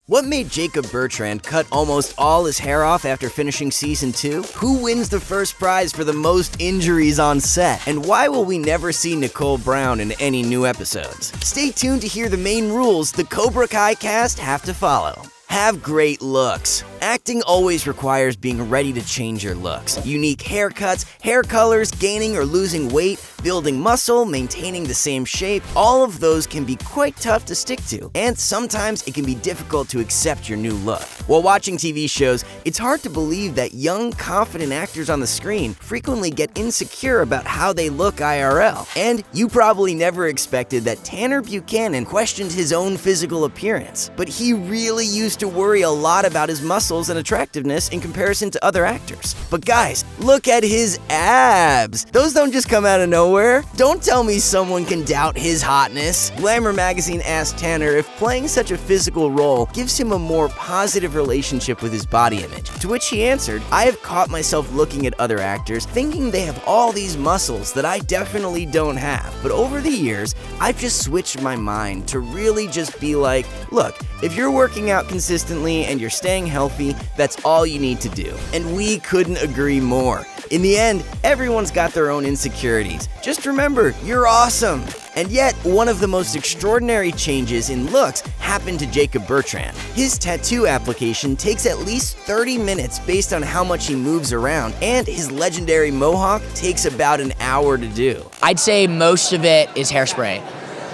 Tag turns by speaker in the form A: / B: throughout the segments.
A: What made Jacob Betrant cut almost all his hair off after finishing Season 2? Who wins the first prize for the most injuries on set? And why will we never see Nicole Brown in any new episodes? Stay tuned to hear the main rules the Cobra Kai cast have to follow. Have great looks. Acting always requires being ready to change your looks. Unique haircuts, hair colors, gaining or losing weight, building muscle, maintaining the same shape, all of those can be quite tough to stick to, and sometimes it can be difficult to accept your new look. While watching TV shows, it's hard to believe that young, confident actors on the screen frequently get insecure about how they look IRL. And you probably never expected that Tanner Buchanan questioned his own physical appearance, but he really used to worry a lot about his muscles and attractiveness in comparison to other actors. But guys, look at his abs! Those don't just come out of nowhere. Don't tell me someone can doubt his hotness. Glamour magazine asked Tanner if playing such a physical role gives him a more positive relationship with his body image, to which he answered, "I have caught myself looking at other actors thinking they have all these muscles that I definitely don't have. But over the years, I've just switched my mind to really just be like, look, if you're working out consistently and you're staying healthy, that's all you need to do." And we couldn't agree more. In the end, everyone's got their own insecurities. Just remember, you're awesome. And yet, one of the most extraordinary changes in looks happened to Jacob Betrant. His tattoo application takes at least 30 minutes based on how much he moves around, and his legendary mohawk takes about an hour to do.
B: I'd say most of it is hairspray.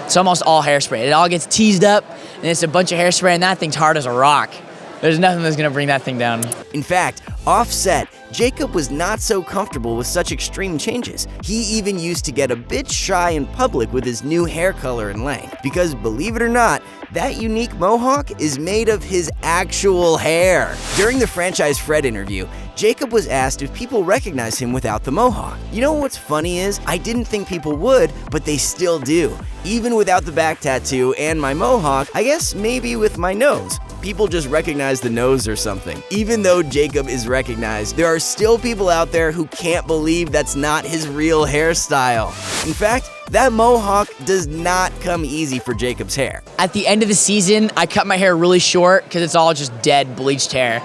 B: It's almost all hairspray. It all gets teased up, and it's a bunch of hairspray, and that thing's hard as a rock. There's nothing that's gonna bring that thing down.
A: In fact, off-set, Jacob was not so comfortable with such extreme changes. He even used to get a bit shy in public with his new hair color and length, because believe it or not, that unique mohawk is made of his actual hair. During the Franchise Fred interview, Jacob was asked if people recognize him without the mohawk. You know what's funny is, I didn't think people would, but they still do. Even without the back tattoo and my mohawk, I guess maybe with my nose. People just recognize the nose or something. Even though Jacob is recognized, there are still people out there who can't believe that's not his real hairstyle. In fact, that mohawk does not come easy for Jacob's hair.
B: At the end of the season, I cut my hair really short because it's all just dead, bleached hair.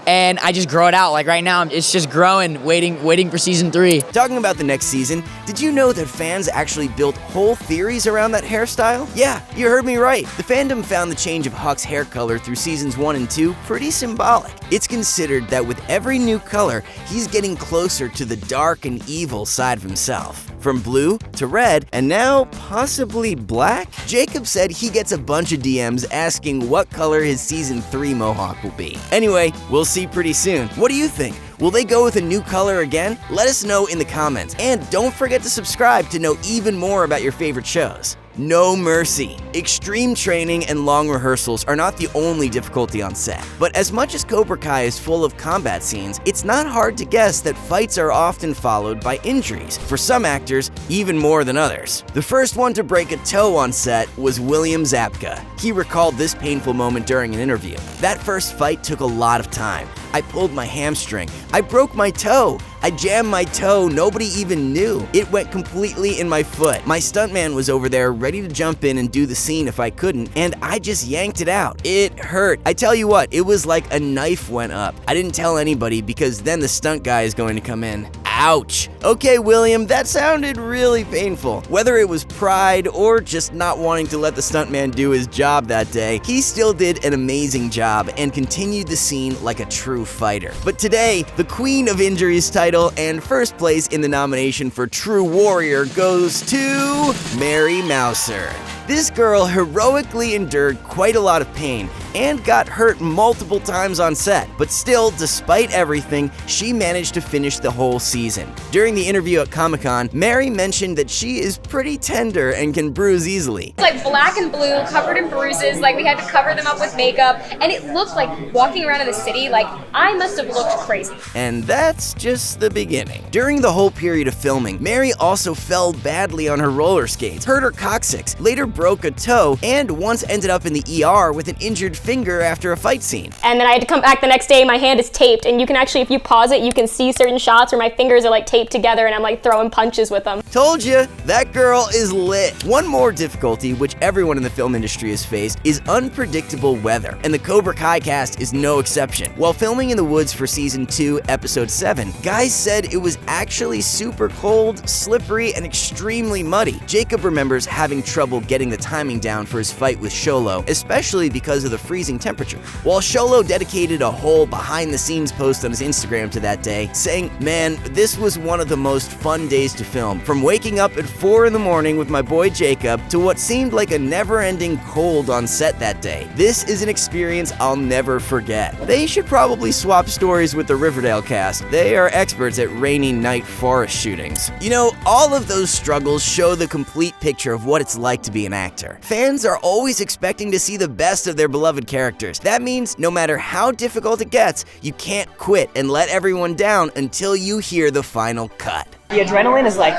B: And I just grow it out. Like right now, it's just growing, waiting for season 3.
A: Talking about the next season, did you know that fans actually built whole theories around that hairstyle? Yeah, you heard me right. The fandom found the change of Hawk's hair color through seasons 1 and 2 pretty symbolic. It's considered that with every new color, he's getting closer to the dark and evil side of himself. From blue to red, and now possibly black? Jacob said he gets a bunch of DMs asking what color his season 3 mohawk will be. Anyway, we'll see pretty soon. What do you think? Will they go with a new color again? Let us know in the comments, and don't forget to subscribe to know even more about your favorite shows. No mercy. Extreme training and long rehearsals are not the only difficulty on set. But as much as Cobra Kai is full of combat scenes, it's not hard to guess that fights are often followed by injuries. For some actors, even more than others. The first one to break a toe on set was William Zabka. He recalled this painful moment during an interview. "That first fight took a lot of time. I pulled my hamstring. I broke my toe. I jammed my toe, nobody even knew. It went completely in my foot. My stuntman was over there ready to jump in and do the scene if I couldn't, and I just yanked it out. It hurt. I tell you what, it was like a knife went up. I didn't tell anybody because then the stunt guy is going to come in. Ouch. Okay, William, that sounded really painful. Whether it was pride or just not wanting to let the stuntman do his job that day, he still did an amazing job and continued the scene like a true fighter. But today, the Queen of Injuries title and first place in the nomination for True Warrior goes to Mary Mouser. This girl heroically endured quite a lot of pain and got hurt multiple times on set, but still, despite everything, she managed to finish the whole season. During the interview at Comic-Con, Mary mentioned that she is pretty tender and can bruise easily.
C: It's like black and blue, covered in bruises, like we had to cover them up with makeup, and it looked like walking around in the city, like I must have looked crazy.
A: And that's just the beginning. During the whole period of filming, Mary also fell badly on her roller skates, hurt her coccyx, later broke a toe and once ended up in the ER with an injured finger after a fight scene.
D: And then I had to come back the next day, my hand is taped, and you can actually, if you pause it, you can see certain shots where my fingers are like taped together and I'm like throwing punches with them.
A: Told you, that girl is lit. One more difficulty which everyone in the film industry has faced is unpredictable weather, and the Cobra Kai cast is no exception. While filming in the woods for Season 2, Episode 7, guys said it was actually super cold, slippery, and extremely muddy. Jacob remembers having trouble getting the timing down for his fight with Xolo, especially because of the freezing temperature. While Xolo dedicated a whole behind-the-scenes post on his Instagram to that day, saying, "Man, this was one of the most fun days to film. From waking up at 4 in the morning with my boy Jacob to what seemed like a never-ending cold on set that day. This is an experience I'll never forget." They should probably swap stories with the Riverdale cast. They are experts at rainy night forest shootings. You know, all of those struggles show the complete picture of what it's like to be an actor. Fans are always expecting to see the best of their beloved characters. That means no matter how difficult it gets, you can't quit and let everyone down until you hear the final cut.
E: The adrenaline is like,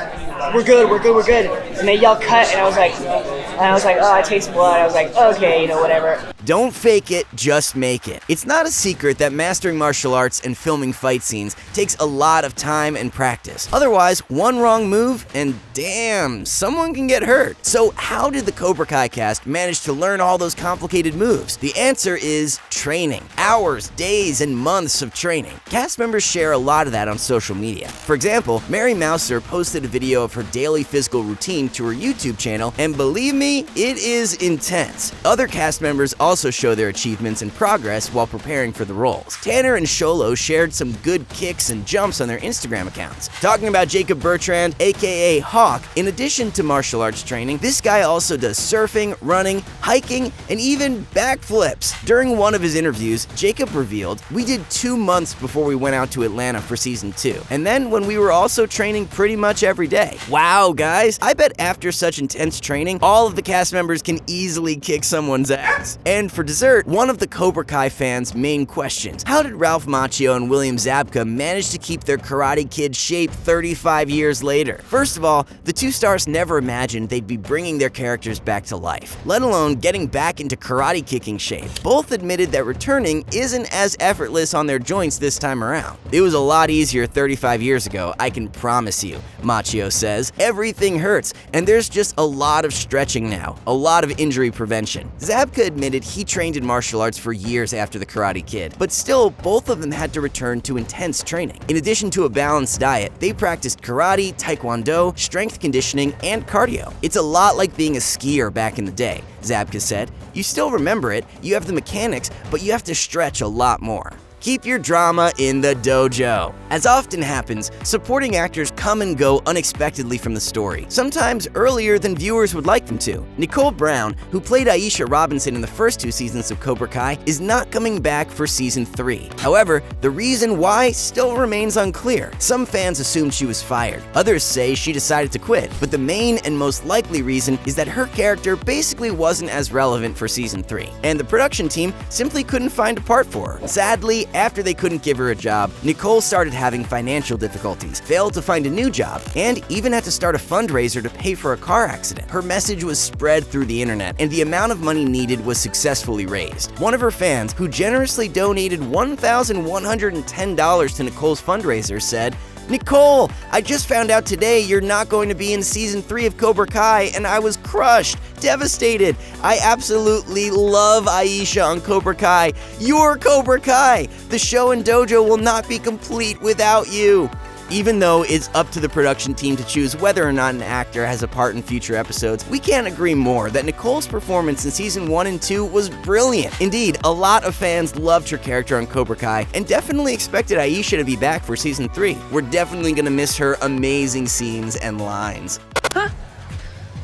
E: we're good, we're good, we're good. And they yell cut, and I was like, oh, I taste blood. I was like, okay, whatever.
A: Don't fake it, just make it. It's not a secret that mastering martial arts and filming fight scenes takes a lot of time and practice. Otherwise, one wrong move and damn, someone can get hurt. So how did the Cobra Kai cast manage to learn all those complicated moves? The answer is training. Hours, days, and months of training. Cast members share a lot of that on social media. For example, Mary Mouser posted a video of her daily physical routine to her YouTube channel, and believe me, it is intense. Other cast members also show their achievements and progress while preparing for the roles. Tanner and Xolo shared some good kicks and jumps on their Instagram accounts. Talking about Jacob Betrant, a.k.a. Hawk, in addition to martial arts training, this guy also does surfing, running, hiking, and even backflips. During one of his interviews, Jacob revealed, "We did 2 months before we went out to Atlanta for Season 2, and then when we were also training pretty much every day." Wow, guys, I bet after such intense training, all of the cast members can easily kick someone's ass. And for dessert, one of the Cobra Kai fans' main questions: how did Ralph Macchio and William Zabka manage to keep their Karate Kid shape 35 years later? First of all, the two stars never imagined they'd be bringing their characters back to life, let alone getting back into karate kicking shape. Both admitted that returning isn't as effortless on their joints this time around. "It was a lot easier 35 years ago, I can promise you," Macchio says. "Everything hurts, and there's just a lot of stretching now, a lot of injury prevention." Zabka admitted he trained in martial arts for years after the Karate Kid, but still, both of them had to return to intense training. In addition to a balanced diet, they practiced karate, taekwondo, strength conditioning, and cardio. "It's a lot like being a skier back in the day," Zabka said. "You still remember it, you have the mechanics, but you have to stretch a lot more." Keep your drama in the dojo. As often happens, supporting actors come and go unexpectedly from the story, sometimes earlier than viewers would like them to. Nicole Brown, who played Aisha Robinson in the first 2 seasons of Cobra Kai, is not coming back for Season 3. However, the reason why still remains unclear. Some fans assumed she was fired. Others say she decided to quit, but the main and most likely reason is that her character basically wasn't as relevant for Season 3, and the production team simply couldn't find a part for her. Sadly, after they couldn't give her a job, Nicole started having financial difficulties, failed to find a new job, and even had to start a fundraiser to pay for a car accident. Her message was spread through the internet, and the amount of money needed was successfully raised. One of her fans, who generously donated $1,110 to Nicole's fundraiser, said, "Nicole, I just found out today you're not going to be in Season 3 of Cobra Kai, and I was crushed, devastated. I absolutely love Aisha on Cobra Kai. You're Cobra Kai. The show and dojo will not be complete without you." Even though it's up to the production team to choose whether or not an actor has a part in future episodes, we can't agree more that Nicole's performance in Season 1 and 2 was brilliant. Indeed, a lot of fans loved her character on Cobra Kai and definitely expected Aisha to be back for Season 3. We're definitely gonna miss her amazing scenes and lines.
F: Huh?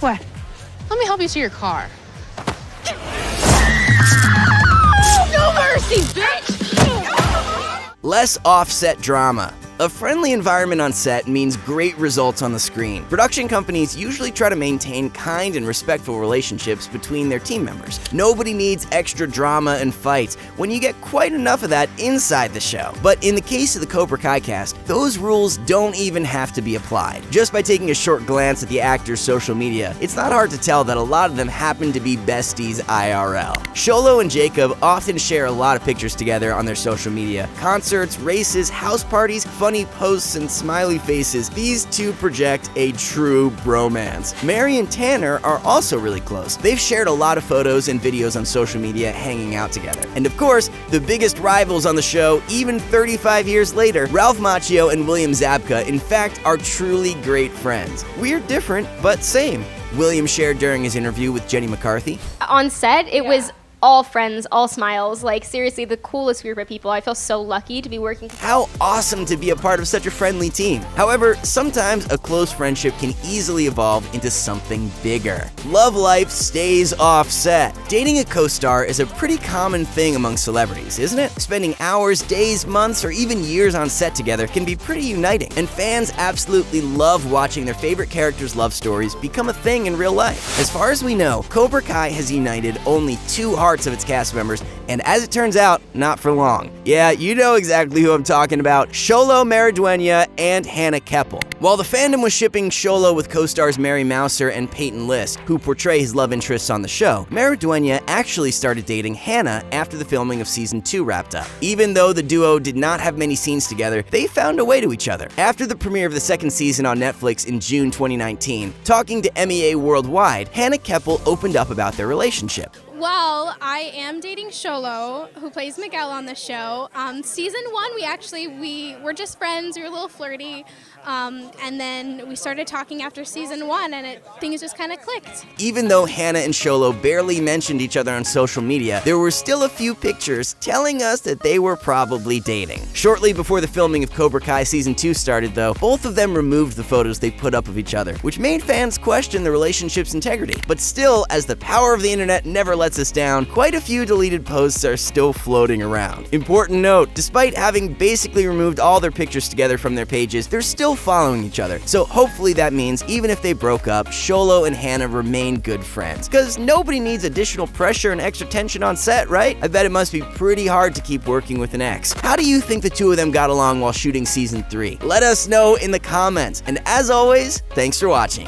F: What? Let me help you to your car. No mercy, bitch!
A: Less offset drama. A friendly environment on set means great results on the screen. Production companies usually try to maintain kind and respectful relationships between their team members. Nobody needs extra drama and fights when you get quite enough of that inside the show. But in the case of the Cobra Kai cast, those rules don't even have to be applied. Just by taking a short glance at the actors' social media, it's not hard to tell that a lot of them happen to be besties IRL. Xolo and Jacob often share a lot of pictures together on their social media. Concerts, races, house parties, funny posts, and smiley faces. These two project a true bromance. Mary and Tanner are also really close. They've shared a lot of photos and videos on social media hanging out together. And of course, the biggest rivals on the show, even 35 years later, Ralph Macchio and William Zabka, in fact, are truly great friends. We're different, but same. William shared during his interview with Jenny McCarthy.
D: On set, it was all friends, all smiles, like seriously the coolest group of people. I feel so lucky to be working.
A: How awesome to be a part of such a friendly team. However, sometimes a close friendship can easily evolve into something bigger. Love life stays off set. Dating a co-star is a pretty common thing among celebrities, isn't it? Spending hours, days, months, or even years on set together can be pretty uniting, and fans absolutely love watching their favorite characters' love stories become a thing in real life. As far as we know, Cobra Kai has united only 2 hearts of its cast members, and as it turns out, not for long. Yeah, you know exactly who I'm talking about, Xolo Maridueña and Hannah Kepple. While the fandom was shipping Xolo with co-stars Mary Mouser and Peyton List, who portray his love interests on the show, Maridueña actually started dating Hannah after the filming of season 2 wrapped up. Even though the duo did not have many scenes together, they found a way to each other. After the premiere of the 2nd season on Netflix in June 2019, talking to MEA Worldwide, Hannah Kepple opened up about their relationship.
G: Well, I am dating Xolo, who plays Miguel on the show. Season 1, we were just friends. We were a little flirty. And then we started talking after season 1, and things just kind of clicked.
A: Even though Hannah and Xolo barely mentioned each other on social media, there were still a few pictures telling us that they were probably dating. Shortly before the filming of Cobra Kai Season 2 started, though, both of them removed the photos they put up of each other, which made fans question the relationship's integrity. But still, as the power of the internet never lets us down, quite a few deleted posts are still floating around. Important note, despite having basically removed all their pictures together from their pages, they're still following each other. So hopefully that means even if they broke up, Xolo and Hannah remain good friends. Because nobody needs additional pressure and extra tension on set, right? I bet it must be pretty hard to keep working with an ex. How do you think the two of them got along while shooting season 3? Let us know in the comments. And as always, thanks for watching.